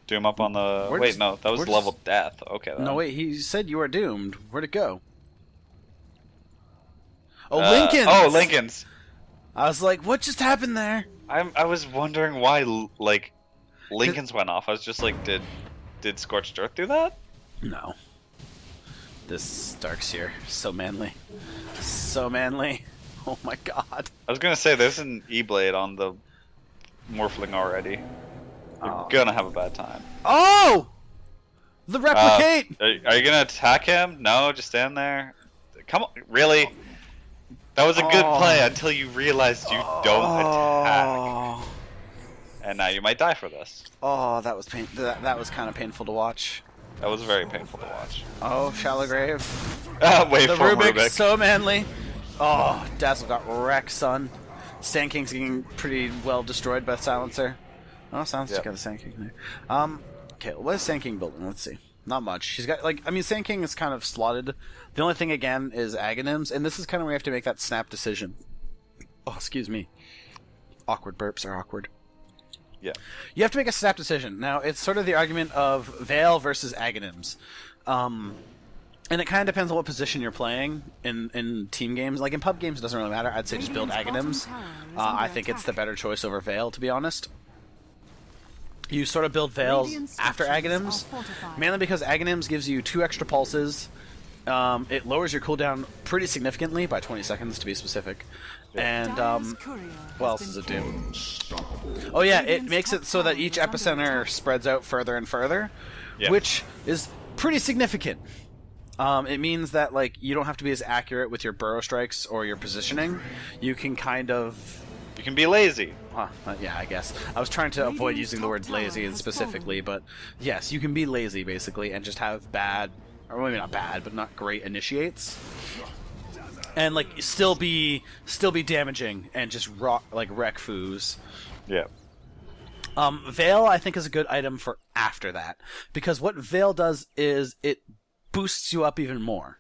Doom up on the. We're Wait, just- no, that was we're just- level death. Okay. Then. No, wait. He said you are doomed. Where'd it go? Oh, Lincoln. Oh, Lincoln's. I was like, what just happened there? I was wondering why like Lincoln's went off. I was just like, did Scorched Earth do that? No. This Darkseer, so manly. So manly. Oh my god. I was gonna say there's an E-Blade on the Morphling already. You're Oh. gonna have a bad time. Oh! The replicate! Are you gonna attack him? No, just stand there. Come on, really? That was a good play until you realized you don't attack, Oh, and now you might die for this. oh, that was that was kind of painful to watch. That was very painful to watch. Oh, Shallow Grave. Wait The for Rubik, Rubik. so manly. Oh, Dazzle got wrecked, son. Sand King's getting pretty well destroyed by Silencer. Oh, Silencer's Yep. got a Sand King there. Okay, what is Sand King building? Let's see. Not much. She's got, like, I mean, Sand King is kind of slotted. The only thing, again, is Aghanims, and this is kind of where you have to make that snap decision. Oh, excuse me. Awkward burps are awkward. Yeah. You have to make a snap decision. Now, it's sort of the argument of Veil versus Aghanims. And it kind of depends on what position you're playing in team games. Like, in pub games, it doesn't really matter. I'd say just build Aghanims. I think it's the better choice over Veil, to be honest. You sort of build Veils after Aghanims, mainly because Aghanims gives you 2 extra pulses. It lowers your cooldown pretty significantly, by 20 seconds to be specific. And, what else is it do? Oh yeah, it makes it so that each epicenter spreads out further and further, Yeah. which is pretty significant. It means that, like, you don't have to be as accurate with your burrow strikes or your positioning. You can kind of... You can be lazy. yeah, I guess. I was trying to avoid using the word lazy specifically, but yes, you can be lazy, basically, and just have bad, or maybe not bad, but not great initiates. And, like, still be damaging and just wreck foos. Yeah. Veil, I think, is a good item for after that, because what Veil does is it boosts you up even more.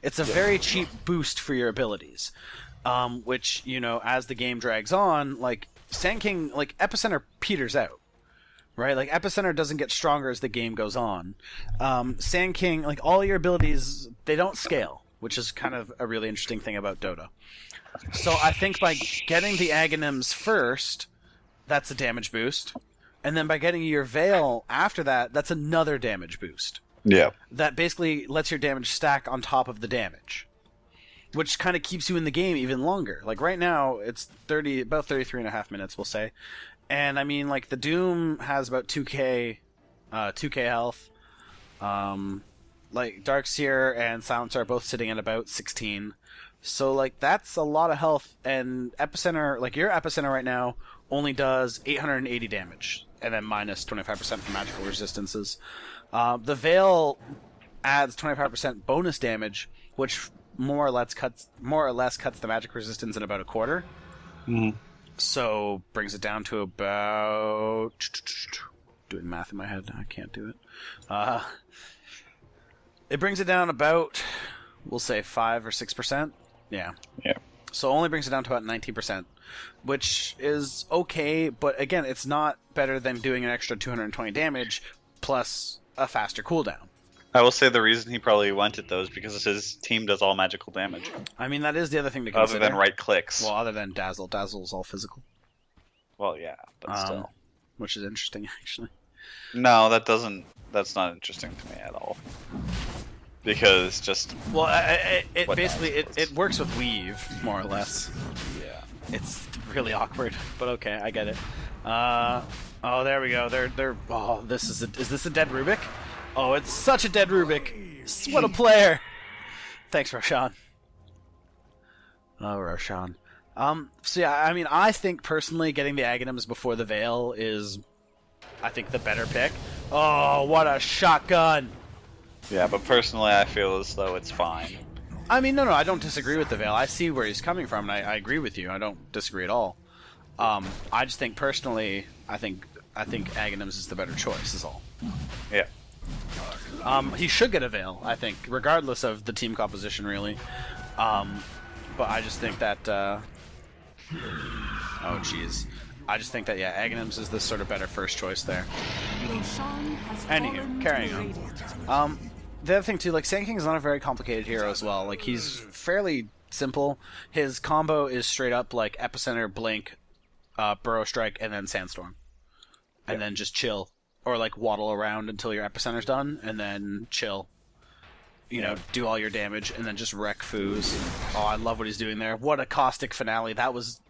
It's a very cheap boost for your abilities, which, you know, as the game drags on, like, Sand King, like, Epicenter peters out, right? Like, Epicenter doesn't get stronger as the game goes on. Sand King, like, all your abilities, they don't scale, which is kind of a really interesting thing about Dota. So I think by getting the Aghanims first, that's a damage boost. And then by getting your Veil after that, that's another damage boost. Yeah. That basically lets your damage stack on top of the damage. which kind of keeps you in the game even longer. Like right now, it's about 33 and a half minutes, we'll say. And I mean, like the Doom has about 2k health. Like Darkseer and Silencer are both sitting at about 16. So like that's a lot of health. And Epicenter, like your Epicenter right now, only does 880 damage, and then minus 25% from magical resistances. The Veil adds 25% bonus damage, which more or less cuts the magic resistance in about a quarter. Mm. So brings it down to about, doing math in my head, I can't do it. It brings it down about, we'll say 5 or 6%. Yeah. Yeah. So only brings it down to about 19%, which is okay, but again, it's not better than doing an extra 220 damage plus a faster cooldown. I will say the reason he probably went it though is because his team does all magical damage. I mean, that is the other thing to consider. Other than right clicks. Well, other than Dazzle. Dazzle's all physical. Well, yeah, but still. Which is interesting, actually. No, that's not interesting to me at all. Because just... Well, it what basically, happens? it works with Weave, more or less. Yeah. It's really awkward, but okay, I get it. Oh, there we go. Oh, is this a dead Rubik? Oh, it's such a dead Rubik. What a player. Thanks, Roshan. Oh, Roshan. So yeah, I mean, I think personally getting the Aghanims before the Veil is, I think, the better pick. Oh, what a shotgun. Yeah, but personally I feel as though it's fine. I mean, no, I don't disagree with the Veil. I see where he's coming from, and I agree with you. I don't disagree at all. I just think personally, I think Aghanims is the better choice, is all. Yeah. He should get a Veil, I think, regardless of the team composition, really. But I just think that... oh, jeez. I just think that, yeah, Aghanims is the sort of better first choice there. Roshan has Anywho, fallen carrying to on. Radiant. The other thing, too, like, Sand King is not a very complicated hero as well. Like, he's fairly simple. His combo is straight up, like, Epicenter, Blink, Burrow Strike, and then Sandstorm. And then just chill. Or, like, waddle around until your Epicenter's done, and then chill. You know, do all your damage, and then just wreck foos. Oh, I love what he's doing there. What a caustic finale. That was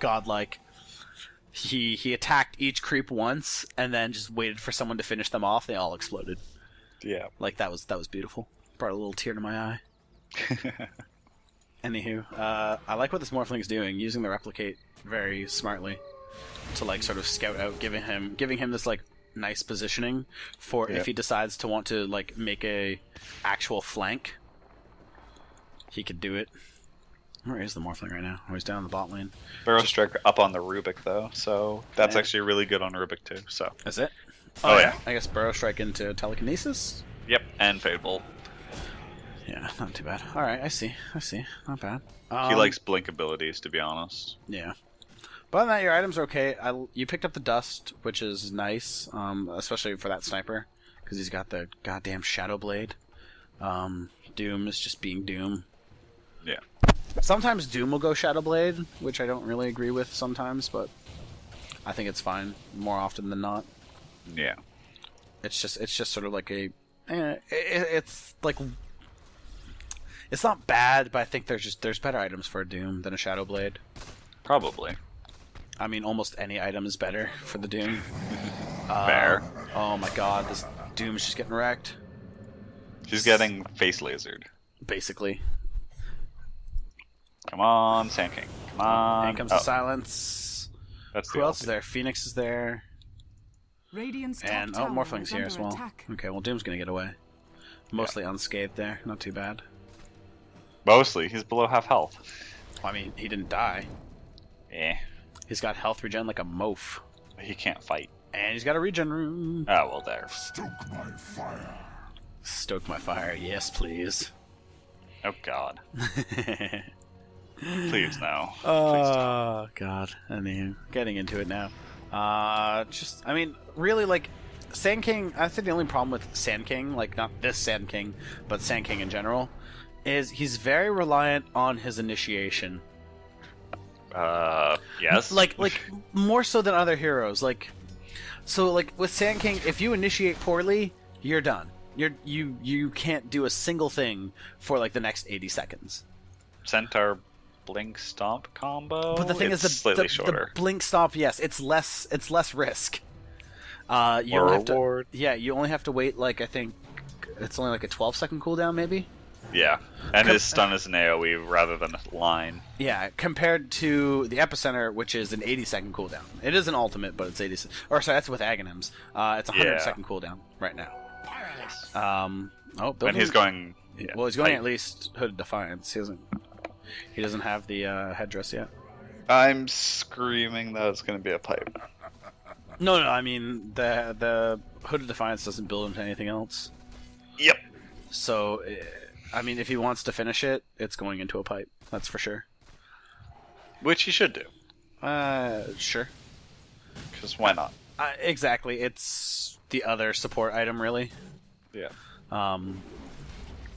godlike. He attacked each creep once, and then just waited for someone to finish them off. They all exploded. Yeah. Like, that was beautiful. Brought a little tear to my eye. Anywho, I like what this Morphling's doing, using the Replicate very smartly to, like, sort of scout out, giving him this, like, nice positioning for if he decides to want to, like, make a actual flank. He could do it. Where is the Morphling right now? Oh, he's down in the bot lane. Burrow Strike up on the Rubik though, so that's actually really good on Rubik too. So. Is it? Oh yeah. I guess Burrow Strike into Telekinesis? Yep, and Fade Bolt. Yeah, not too bad. Alright, I see. Not bad. He likes blink abilities, to be honest. Yeah. But other than that, your items are okay. You picked up the Dust, which is nice, especially for that sniper, because he's got the goddamn Shadow Blade. Doom is just being Doom. Yeah. Sometimes Doom will go Shadow Blade, which I don't really agree with sometimes, but I think it's fine more often than not. Yeah. It's just sort of like it's like, it's not bad, but I think there's better items for a Doom than a Shadow Blade. Probably. I mean, almost any item is better for the Doom. Fair. Oh my god, this Doom is just getting wrecked. She's getting face lasered. Basically. Come on, Sand King. Come on. And comes the Silence. That's Who the else is there? Phoenix is there. Radiant's top And tower Morphling's is here under as well. attack. Okay, well Doom's gonna get away. Mostly unscathed there, not too bad. Mostly, he's below half health. Well, I mean, he didn't die. Eh. He's got health regen like a moaf. He can't fight. And he's got a regen rune. Oh, well, there. Stoke my fire. Stoke my fire, yes please. Oh, God. Please, no. Please Oh, God. Anywho, getting into it now. I mean, really, like, Sand King, I think the only problem with Sand King, like, not this Sand King, but Sand King in general, is he's very reliant on his initiation. Yes. Like, more so than other heroes. Like, so, like, with Sand King, if you initiate poorly, you're done. You can't do a single thing for like the next 80 seconds. Centaur Blink Stomp combo. But the thing it's is, slightly the shorter. blink stop, yes, it's less risk. You More only have to, reward. yeah, you only have to wait like I think it's only like a 12-second cooldown maybe. Yeah, and his stun is an AoE rather than a line. Yeah, compared to the Epicenter, which is an 80-second cooldown. It is an ultimate, but it's 80. Or sorry, that's with Aghanims. It's a 100-second cooldown right now. And he's going. Yeah, well, he's going at least Hooded Defiance. He doesn't have the headdress yet. I'm screaming that it's going to be a pipe. No, I mean the Hooded Defiance doesn't build into anything else. Yep. So, I mean, if he wants to finish it, it's going into a pipe. That's for sure. Which he should do. Sure. Because why not? Exactly. It's the other support item, really. Yeah.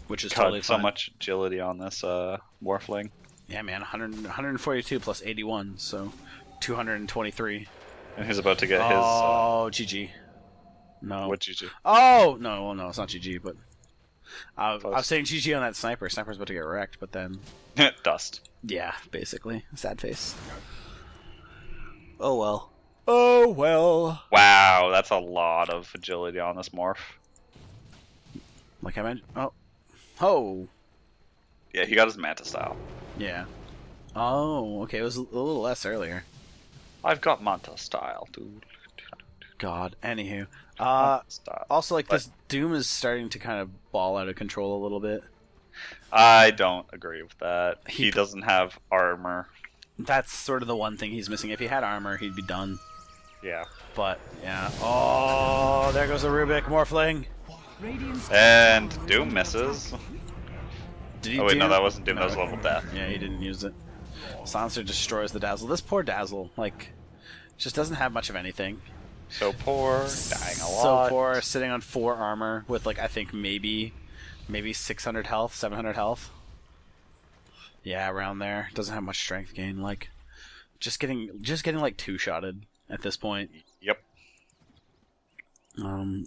Which is God, totally fine. so much agility on this Morphling. Yeah, man. 142 plus 81, so 223. And he's about to get his. Oh, GG. No. What GG? Oh no, well, no, it's not GG, but I was saying GG on that sniper. Sniper's about to get wrecked, but then Dust. yeah, basically, sad face. Oh well. Oh well. Wow, that's a lot of agility on this morph. Like I mentioned. Oh. Yeah, he got his Manta style. Yeah. Oh, okay. It was a little less earlier. I've got Manta style, dude. God. Anywho. Style. Also, like, this Doom is starting to kind of ball out of control a little bit. I don't agree with that. He doesn't have armor. That's sort of the one thing he's missing. If he had armor, he'd be done. Yeah. But, yeah. Oh, there goes a Rubik Morphling. Radiant's And Doom misses. Did he Oh wait, do? no, that wasn't Doom. No. That was level death. Yeah, he didn't use it. Silencer destroys the Dazzle. This poor Dazzle, like, just doesn't have much of anything. So poor, dying a lot. So poor, sitting on 4 armor with, like, I think maybe 600 health, 700 health. Yeah, around there. Doesn't have much strength gain. Like, just getting like 2-shotted at this point. Yep.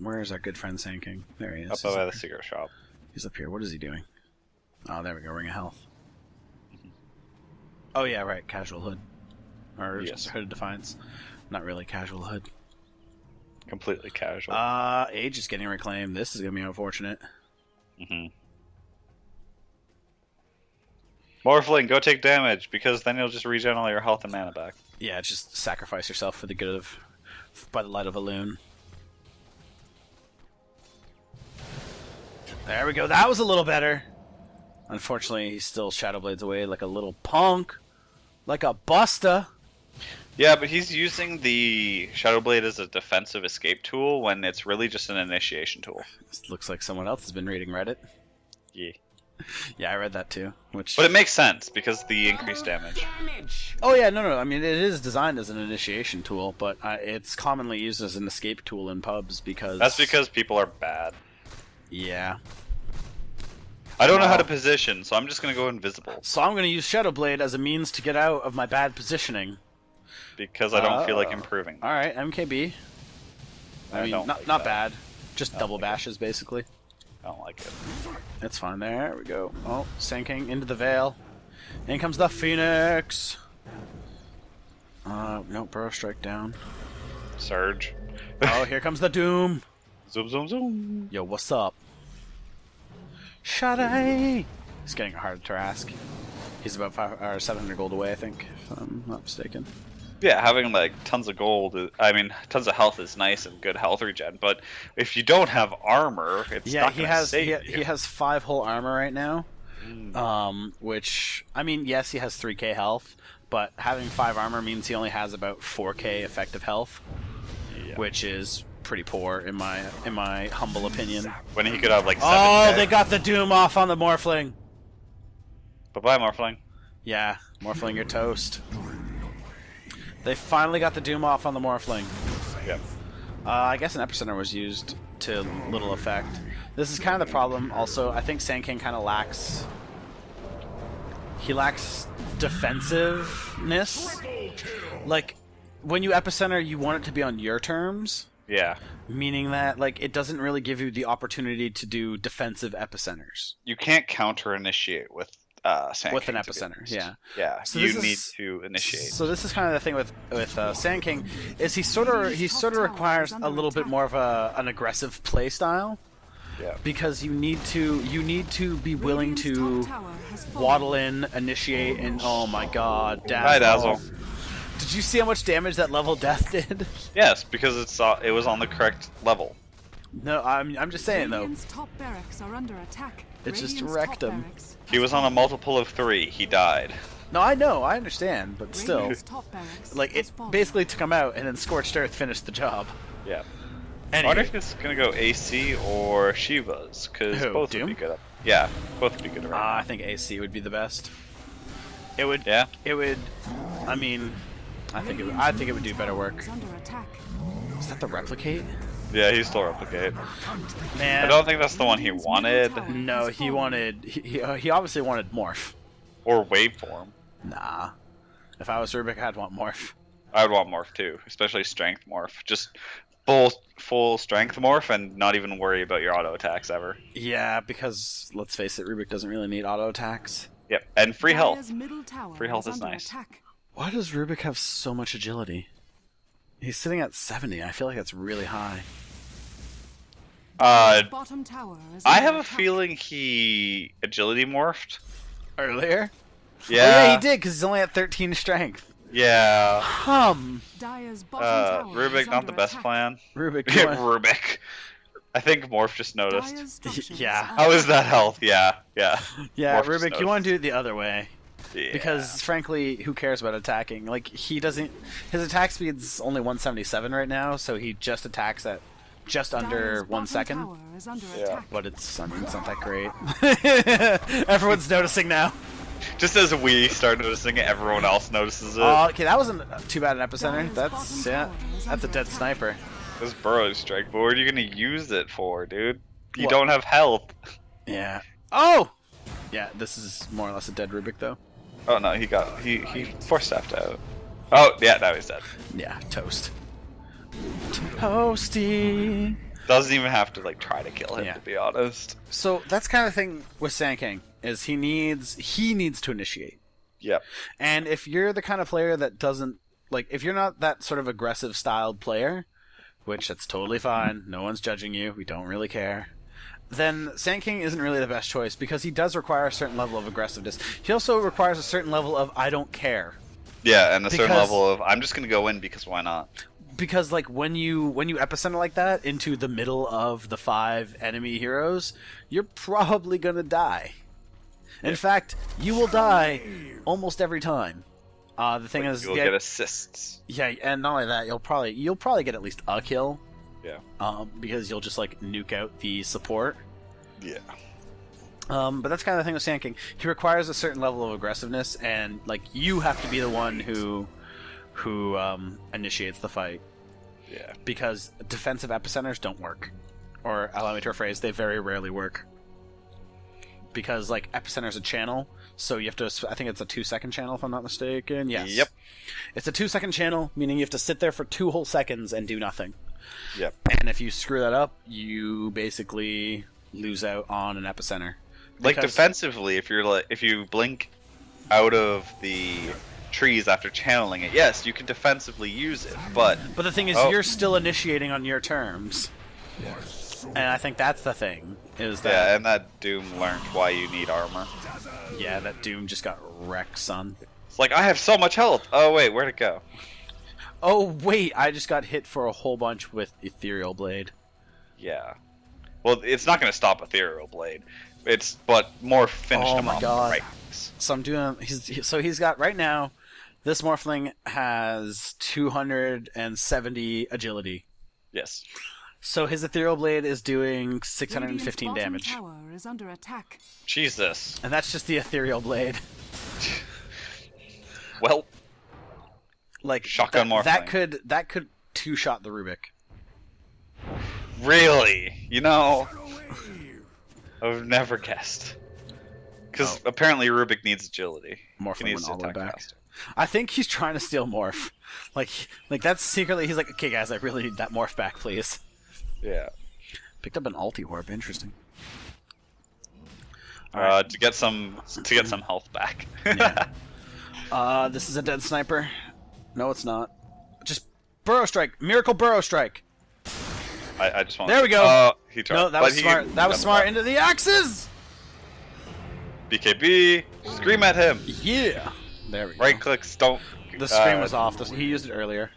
Where is our good friend Sand King? There he is. Up by the cigarette shop. He's up here. What is he doing? Oh, there we go. Ring of Health. Oh yeah, right. Casual Hood, or Yes. just Hooded Defiance. Not really Casual Hood. Completely casual. Age is getting reclaimed. This is gonna be unfortunate. Morphling, go take damage, because then you'll just regen all your health and mana back. Yeah, just sacrifice yourself for the good of, by the light of a loon. There we go. That was a little better. Unfortunately, he still Shadow Blades away like a little punk, like a busta. Yeah, but he's using the Shadow Blade as a defensive escape tool when it's really just an initiation tool. This looks like someone else has been reading Reddit. Yeah. Yeah, I read that too. Which, But it makes sense because the increased damage. oh yeah, no. I mean, it is designed as an initiation tool, but it's commonly used as an escape tool in pubs because That's because people are bad. yeah. I don't know how to position, so I'm just gonna go invisible So I'm going to use Shadow Blade as a means to get out of my bad positioning. because I don't feel like improving. All right, MKB. I mean, don't not like not that. bad. Just double bashes, basically. I don't like it. It's fine. There we go. Oh, Sand King into the Veil. In comes the Phoenix. No, Burrow Strike down. Surge. Oh, here comes the Doom. Zoom, zoom, zoom. Yo, what's up? Shade. He's getting hard to ask. He's about 500 or 700 gold away, I think, if I'm not mistaken. Yeah, having like tons of gold, tons of health is nice and good health regen, but if you don't have armor, it's Yeah, not he gonna has save you. he has 5 whole armor right now. Which, I mean, yes, he has 3k health, but having 5 armor means he only has about 4k effective health, which is pretty poor in my humble opinion. When he could have like 7K. Oh, they got the Doom off on the Morphling. Bye-bye, Morphling. Yeah, Morphling, you're toast. They finally got the Doom off on the Morphling. Yep. I guess an Epicenter was used to little effect. This is kind of the problem. Also, I think Sand King kind of lacks... He lacks defensiveness. Like, when you Epicenter, you want it to be on your terms. Yeah. meaning that like it doesn't really give you the opportunity to do defensive epicenters. You can't counter initiate with Sand With King, an to be epicenter, honest. yeah. Yeah. So You this need is- to initiate. So this is kind of the thing with Sand King is he sort of requires a little bit more of an aggressive play style Yeah. because you need to be willing Radiant's to top tower has fallen. waddle in, initiate, and oh my god, Dazzle. Hi, Dazzle. Did you see how much damage that level death did? Yes, because it was on the correct level. No, I'm just saying though. Radiant's top barracks are under attack. It just Radiant's wrecked top him. barracks He was on a multiple of 3. He died. No, I know, I understand, but still, Radiant's top barracks like has it fallen. basically took him out, and then Scorched Earth finished the job. Yeah. I wonder Anyway, if it's gonna go AC or Shiva's, because Who, both Doom? would be good. Yeah, both would be good right I think AC would be the best. It would. Yeah? It would. I mean, I think it would do better work. Is under attack. Is that the replicate? now. Yeah, he's still replicate. Man, I don't think that's the one he wanted. No, he wanted. He obviously wanted morph. Or waveform. Nah. If I was Rubik, I'd want morph. I would want morph too, especially strength morph. Just full strength morph and not even worry about your auto attacks ever. Yeah, because let's face it, Rubik doesn't really need auto attacks. Yep, and free health. Dire's middle tower Free health is under nice. attack. Why does Rubik have so much agility? He's sitting at 70. I feel like that's really high. Bottom tower is I under have a attack. feeling he agility morphed. Earlier? Yeah. Oh, yeah, he did, because he's only at 13 strength. Yeah. Dire's bottom tower Rubik, is not the under best attack. plan. Rubik, you want- Rubik. I think Morph just noticed. Dire's structures Yeah. are How is that health? Yeah. yeah, Morph just Rubik, you want to do it the other way. Yeah. Because, frankly, who cares about attacking? Like, he doesn't... His attack speed's only 177 right now, so he just attacks at just under Dire's 1 bottom second. tower is under Yeah. attack. But it's, I mean, it's not that great. Everyone's noticing now. Just as we start noticing it, everyone else notices it. Okay, that wasn't too bad an epicenter. Dire's That's, bottom yeah, tower is that's a under dead attack. sniper. This burrow strike, but what are you gonna use it for, dude? You What? don't have health. Yeah. Oh! Yeah, this is more or less a dead Rubik, though. Oh no, he force staffed out. Oh yeah, now he's dead. Yeah, toast. Toasty! Doesn't even have to like try to kill him, Yeah. to be honest. So that's kind of thing with Sand King, is he needs to initiate. Yep. And if you're the kind of player that doesn't, like, if you're not that sort of aggressive styled player, which that's totally fine, no one's judging you, we don't really care, then Sand King isn't really the best choice because he does require a certain level of aggressiveness. He also requires a certain level of I don't care. Yeah, and a certain Because- level of I'm just gonna go in because why not? Because like when you epicenter like that into the middle of the 5 enemy heroes, you're probably gonna die. In fact, you will die almost every time. The thing is, You'll get assists. yeah, and not only that, you'll probably get at least a kill. Yeah. Because you'll just like nuke out the support. Yeah. But that's kind of the thing with Sand King. He requires a certain level of aggressiveness, and like you have to be the one who initiates the fight. Yeah. Because defensive epicenters don't work, or allow me to rephrase, they very rarely work. Because like epicenter's a channel, so you have to. I think it's a 2-second channel, if I'm not mistaken. Yes. Yep. It's a 2-second channel, meaning you have to sit there for 2 whole seconds and do nothing. Yep. And if you screw that up, you basically lose out on an epicenter. Like Because- defensively, if you blink out of the trees after channeling it, yes, you can defensively use it, but But the thing is, Oh. you're still initiating on your terms. And I think that's the thing, is yeah, that, and that Doom learned why you need armor. yeah, that Doom just got wrecked, son. It's like I have so much health. Oh wait, where'd it go? Oh, wait, I just got hit for a whole bunch with Ethereal Blade. Yeah. Well, it's not going to stop Ethereal Blade. But more finished Oh him my off. God. Right. So I'm doing, he's got, right now, this Morphling has 270 agility. Yes. So his Ethereal Blade is doing Radiant's 615 bottom damage. tower is under attack. Jesus. And that's just the Ethereal Blade. Well, Like, Shotgun that Morphling. could 2-shot the Rubik. really? You know, I've never guessed. Because apparently Rubik needs agility. Morphling He needs went all to the way attack back. faster. I think he's trying to steal Morph. Like that's secretly, he's like, okay guys, I really need that Morph back, please. Yeah. Picked up an ulti orb, interesting. To get some health back. Yeah. This is a dead sniper. No, it's not. Just Burrow Strike! Miracle Burrow Strike! I just want. There we go! Oh, he tried. No, that was smart. That was smart. Into the axes! BKB! Scream at him! Yeah! There we go. Right clicks don't... The scream was off. He used it earlier.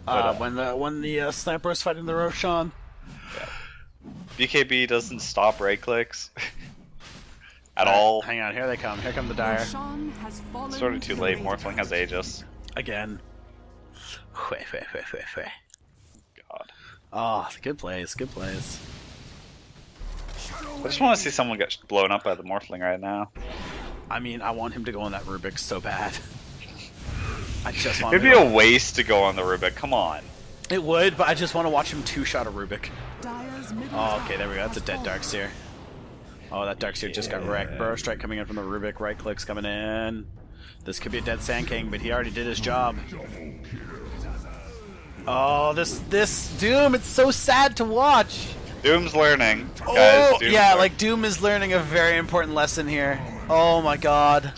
Yeah. When the sniper was fighting the Roshan. Yeah. BKB doesn't stop right clicks. At all. Hang on, here they come. Here come the Dire. Roshan has fallen Sort of too to late. the Morphling has Aegis. Again. God. Oh, good plays, good plays. I just want to see someone get blown up by the Morphling right now. I mean, I want him to go on that Rubik so bad. I just want It'd be a waste to go on the Rubik, come on. It would, but I just want to watch him two-shot a Rubik. Dire's middle Oh, okay, tower there we go. That's a has dead fallen. Darkseer. Oh, that Darkseer just got wrecked. Burrow Strike coming in from the Rubik. Right clicks coming in. This could be a dead Sand King, but he already did his job. Oh, this Doom, it's so sad to watch. Doom's learning. Oh, Guys, Doom's yeah, learning. like Doom is learning a very important lesson here. Oh my god.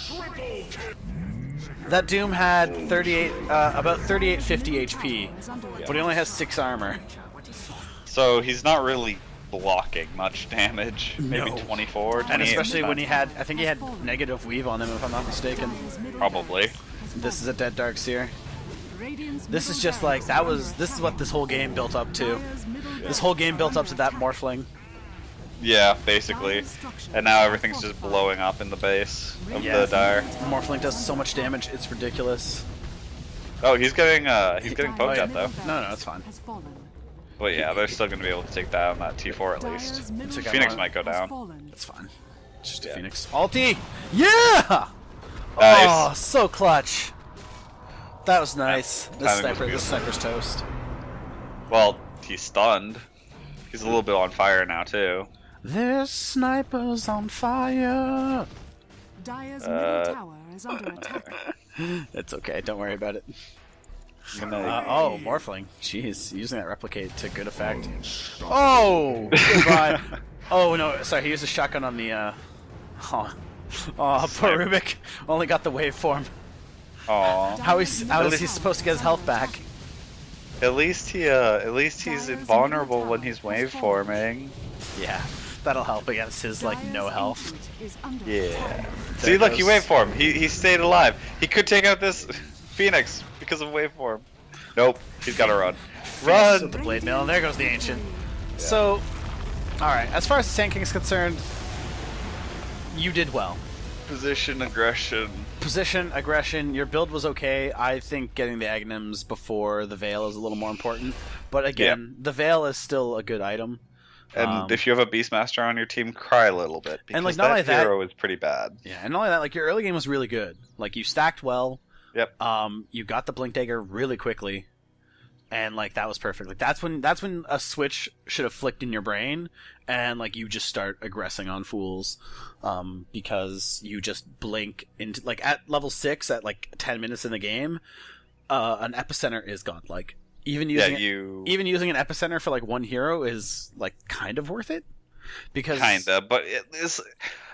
That Doom had about 3850 HP, but he only has 6 armor. So he's not really blocking much damage. Maybe No. 24, 28. And especially when he had, I think he had negative weave on him if I'm not mistaken. Probably. This is a dead Darkseer. Radiant's This is middle just tower like, this is what this whole game built up to. Dire's middle This whole game built up to that Morphling. Yeah, basically. And now everything's just blowing up in the base of Yeah. the Dire. Morphling does so much damage, it's ridiculous. Oh, he's getting poked Oh, yeah. at though. No, it's fine. has fallen. But yeah, they're still gonna be able to take down that T4 at least. Dire's middle Took out Phoenix one. might go has down. fallen. It's fine. It's just a Yeah. Phoenix. Ulti! Yeah! Nice. Oh, so clutch. That was nice. Timing was This sniper's toast. Well, he's stunned. He's a little bit on fire now too. This sniper's on fire. Dire's middle tower is under attack. It's okay, don't worry about it. I'm gonna- Oh, Morphling. Jeez, using that replicate to good effect. Oh! Goodbye. Oh, no, sorry, he used a shotgun on the, Oh, poor Rubik. Only got the waveform. Aw. How is he supposed to get his health back? At least he's invulnerable when he's waveforming. Yeah, that'll help against his, like, no Dire's health. infant is under Yeah. attack. See, look, he goes. waveformed. He stayed alive. He could take out this Phoenix because of waveform. Nope, he's gotta run. With Run! the blade mill, and there goes the Ancient. So, alright, as far as the Sand King is concerned, you did well. Position aggression. Position, aggression, your build was okay. I think getting the Agnums before the Veil is a little more important. But again, the Veil is still a good item. And if you have a Beastmaster on your team, cry a little bit. Because And, like, not only that- hero is pretty bad. Yeah, and not only that, like, your early game was really good. Like, you stacked well. Yep. You got the Blink Dagger really quickly. And, like, that was perfect. Like, that's when a switch should have flicked in your brain, and, like, you just start aggressing on fools. Because you just blink into, like, at level 6, at, like, 10 minutes in the game, an Epicenter is godlike. Even using even using an Epicenter for, like, one hero is, like, kind of worth it. Because Kinda, but it is.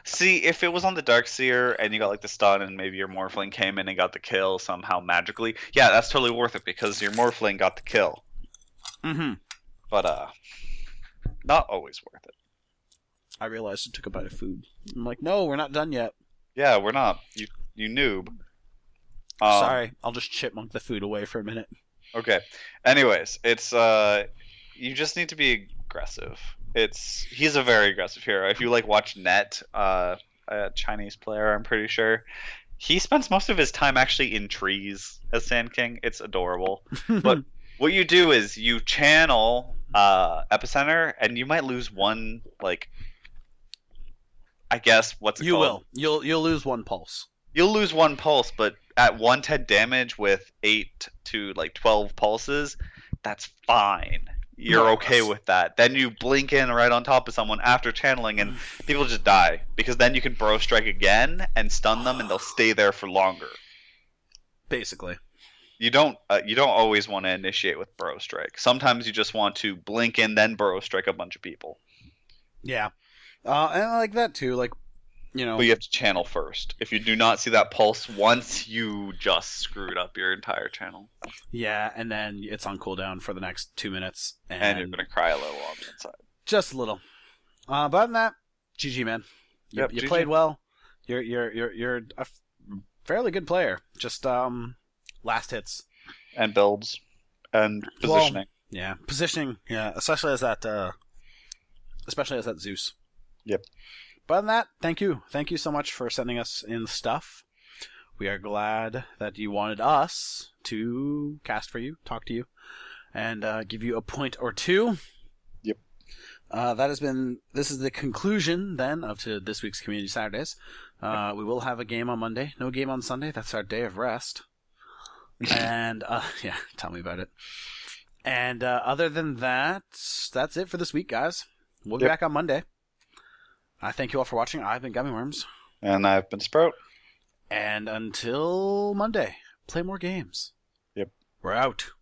See, if it was on the Darkseer and you got like the stun and maybe your Morphling came in and got the kill somehow magically, yeah, that's totally worth it because your Morphling got the kill. Mm-hmm. But not always worth it. I realized I took a bite of food. I'm like, no, we're not done yet. Yeah, we're not. You noob. Sorry, I'll just chipmunk the food away for a minute. Okay. Anyways, it's you just need to be aggressive. He's a very aggressive hero. If you like watch Net, a Chinese player, I'm pretty sure, he spends most of his time actually in trees as Sand King. It's adorable. But what you do is you channel Epicenter, and you might lose one, like, I guess what's it You called? will. You'll lose one pulse. You'll lose one pulse, but at 110 damage with 8 to like 12 pulses, that's fine. You're No, okay with that. Then you blink in right on top of someone after channeling, and people just die because then you can Burrow Strike again and stun them, and they'll stay there for longer. basically. You don't always want to initiate with Burrow Strike. Sometimes you just want to blink and then Burrow Strike a bunch of people. Yeah. And I like that too. Like, you know. But you have to channel first. If you do not see that pulse once, you just screwed up your entire channel. Yeah, and then it's on cooldown for the next 2 minutes. And you're going to cry a little on the inside. Just a little. But other than that, GG, man. You GG. played well. You're a fairly good player. Just last hits. And builds. And positioning. Well, yeah, positioning. Yeah, especially as that Zeus. Yep. But other than that, thank you. Thank you so much for sending us in stuff. We are glad that you wanted us to cast for you, talk to you, and give you a point or two. Yep. This is the conclusion then of this week's Community Saturdays. We will have a game on Monday. No game on Sunday. That's our day of rest. And yeah, tell me about it. And other than that, that's it for this week, guys. We'll be back on Monday. I thank you all for watching. I've been Gummy Worms. And I've been Sproutt. And until Monday, play more games. Yep. We're out.